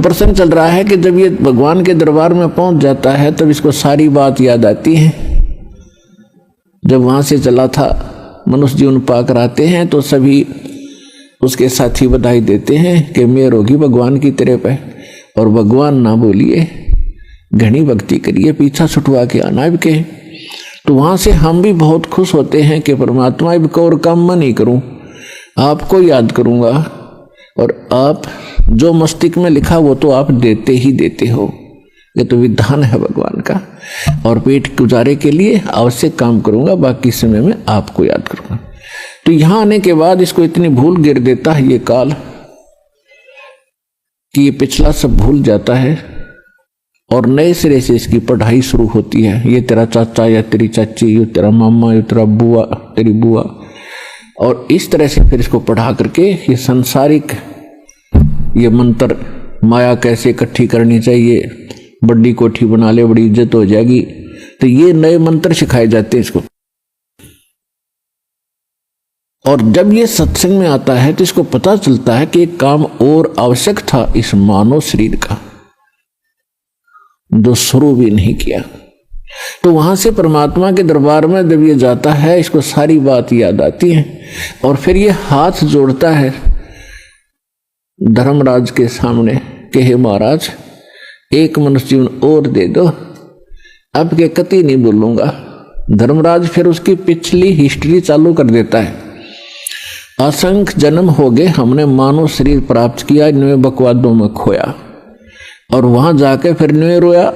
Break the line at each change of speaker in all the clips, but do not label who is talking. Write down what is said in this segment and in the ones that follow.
प्रसंग चल रहा है कि जब ये भगवान के दरबार में पहुंच जाता है तब इसको सारी बात याद आती है। जब वहां से चला था, मनुष्य जीवन पाकर आते हैं तो सभी उसके साथी बधाई देते हैं कि मेहर होगी भगवान की तेरे पे, और भगवान ना बोलिए, घनी भक्ति करिए, पीछा छुटवा के आना के। तो वहां से हम भी बहुत खुश होते हैं कि परमात्मा अब को और काम मैं नहीं करूं, आपको याद करूंगा, और आप जो मस्तिष्क में लिखा वो तो आप देते ही देते हो। ये तो विधान है भगवान का, और पेट गुजारे के लिए आवश्यक काम करूंगा, बाकी समय में आपको याद करूंगा। तो यहां आने के बाद इसको इतनी भूल गिर देता है ये काल कि ये पिछला सब भूल जाता है, और नए सिरे से इसकी पढ़ाई शुरू होती है। ये तेरा चाचा या तेरी चाची, ये तेरा मामा, ये तेरा बुआ, तेरी बुआ, और इस तरह से फिर इसको पढ़ा करके ये सांसारिक ये मंत्र, माया कैसे इकट्ठी करनी चाहिए, बड़ी कोठी बना ले बड़ी इज्जत हो जाएगी, तो ये नए मंत्र सिखाए जाते हैं इसको। और जब ये सत्संग में आता है तो इसको पता चलता है कि एक काम और आवश्यक था इस मानव शरीर का, जो शुरू भी नहीं किया। तो वहां से परमात्मा के दरबार में जब ये जाता है, इसको सारी बात याद आती है, और फिर ये हाथ जोड़ता है धर्मराज के सामने कि हे महाराज, एक मनुष्य जीवन और दे दो, अब के कति नहीं बोलूंगा। धर्मराज फिर उसकी पिछली हिस्ट्री चालू कर देता है। असंख्य जन्म हो गए, हमने मानव शरीर प्राप्त किया, इनमें बकवादों में खोया, और वहां जाके फिर न्यू रोया।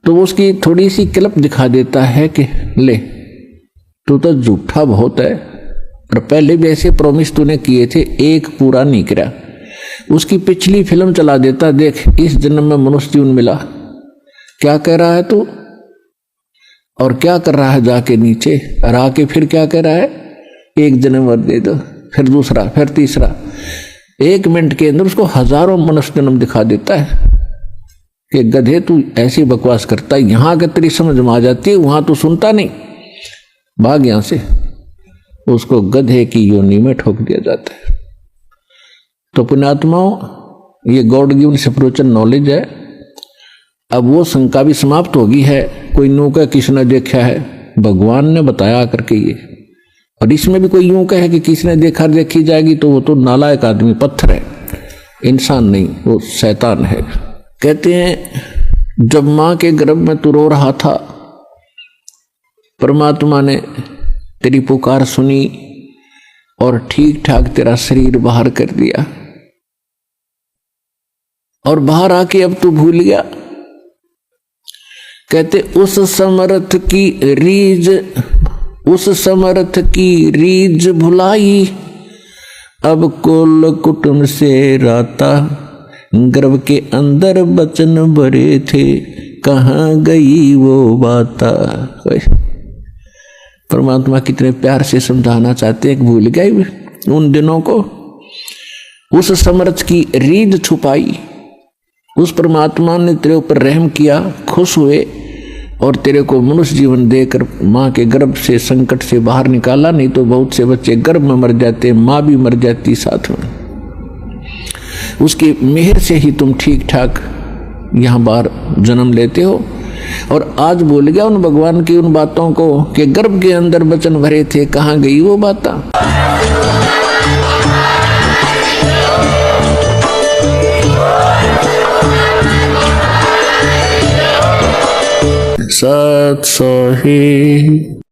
तो उसकी थोड़ी सी क्लिप दिखा देता है कि ले, तू तो झूठा बहुत है, और पहले भी ऐसे प्रॉमिस तूने किए थे, एक पूरा नहीं किया। उसकी पिछली फिल्म चला देता, देख इस जन्म में मनुष्य जीवन मिला, क्या कह रहा है तू, और क्या कर रहा है जाके नीचे, और आके फिर क्या कह रहा है, एक जन्म और दे दो, फिर दूसरा, फिर तीसरा। 1 मिनट के अंदर उसको हजारों मनुष्य जन्म दिखा देता है कि गधे तू ऐसी बकवास करता है, यहां आकर तेरी समझ में आ जाती है, वहां तू सुनता नहीं, भाग यहां से। उसको गधे की योनि में ठोक दिया जाता है। तो पुण्यात्माओं, ये गॉड गिवन स्पिरिचुअल नॉलेज है। अब वो शंका भी समाप्त होगी है, कोई यूं कहे किसने देखा है, भगवान ने बताया करके ये। और इसमें भी कोई यूं कहे कि किसने देखा देखी जाएगी, तो वो तो नालायक आदमी, पत्थर है, इंसान नहीं, वो शैतान है। कहते हैं जब मां के गर्भ में तू रो रहा था, परमात्मा ने तेरी पुकार सुनी और ठीक ठाक तेरा शरीर बाहर कर दिया, और बाहर आके अब तू भूल गया। कहते उस समर्थ की रीज भुलाई, अब कुल कुटुंब से राता, गर्भ के अंदर बचन भरे थे, कहाँ गई वो बाता। परमात्मा कितने प्यार से समझाना चाहते हैं, भूल गए उन दिनों को। उस समर्थ की रीझ छुपाई, उस परमात्मा ने तेरे ऊपर रहम किया, खुश हुए, और तेरे को मनुष्य जीवन देकर माँ के गर्भ से संकट से बाहर निकाला। नहीं तो बहुत से बच्चे गर्भ में मर जाते, माँ भी मर जाती साथ में। उसकी मेहर से ही तुम ठीक ठाक यहाँ बाहर जन्म लेते हो। और आज भूल गया उन भगवान की उन बातों को कि गर्भ के अंदर बचन भरे थे, कहाँ गई वो बातें। सत सोही।